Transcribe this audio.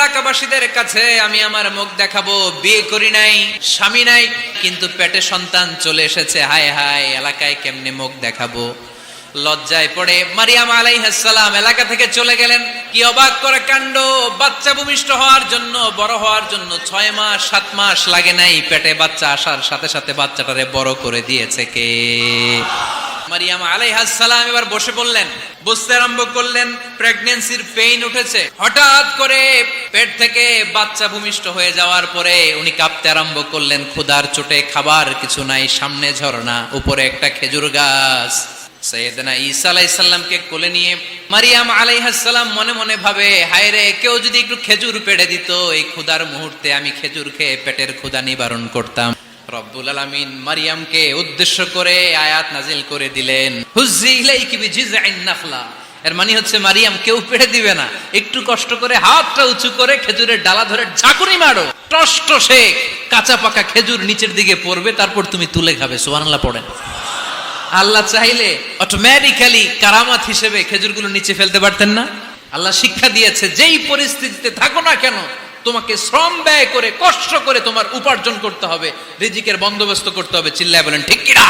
এলাকাবাসীদের কাছে আমি আমার মুখ দেখাবো, বিয়ে করি নাই, স্বামী নাই, কিন্তু পেটে সন্তান চলে এসেছে, হায় হায় এলাকায় কেমনে মুখ দেখাবো। লজ্জায় পড়ে মারিয়াম আলাইহিস সালাম এলাকা থেকে চলে গেলেন। কি অবাক করা কাণ্ড! বাচ্চা ভূমিষ্ঠ হওয়ার জন্য, বড় হওয়ার জন্য 6 মাস 7 মাস লাগে নাই, পেটে বাচ্চা আসার সাথে সাথে বাচ্চাটারে বড় করে দিয়েছে কে? মারিয়াম আলাইহিস সালাম এবার বসে পড়লেন, বুঝতে আরম্ভ করলেন প্রেগন্যান্সির পেইন উঠেছে। হঠাৎ করে পেট থেকে বাচ্চা ভূমিষ্ঠ হয়ে যাওয়ার পরে উনি কাঁপতে আরম্ভ করলেন। ক্ষুধার চোটে খাবার কিছু নাই, সামনে ঝর্ণা, উপরে একটা খেজুর গাছ। সাইয়েদনা ঈসা আলাইহিস সালামকে কোলে নিয়ে মারিয়াম আলাইহিস সালাম মনে মনে ভাবে, হায় রে, কেউ যদি একটু খেজুর পেড়ে দিত, এই ক্ষুধার মুহূর্তে আমি খেজুর খেয়ে পেটের ক্ষুধা নিবারণ করতাম। রব্বুল আলামিন মারিয়ামকে উদ্দেশ্য করে আয়াত নাজিল করে দিলেন, হুজ্জি ইলাইকি বিজিযআইন নাখলা। এর মানে হচ্ছে মারিয়াম, কেউ পেড়ে দিবে না, একটু কষ্ট করে হাতটা উঁচু করে খেজুরের ডালা ধরে ঝাঁকুনি মারো, টসটসে কাঁচা পাকা খেজুর নিচের দিকে পড়বে, তারপর তুমি তুলে খাবে। সুবহানাল্লাহ পড়েন। আল্লাহ চাইলে অটোমেটিক্যালি কারামাত হিসেবে খেজুরগুলো নিচে ফেলতে পারতেন না? আল্লাহ শিক্ষা দিয়েছে, যেই পরিস্থিতিতে থাকো না কেন, তোমাকে শ্রম ব্যয় করে কষ্ট করে তোমার উপার্জন করতে হবে, রিজিকের বন্দোবস্ত করতে হবে। চিল্লায় বলেন ঠিক কিনা?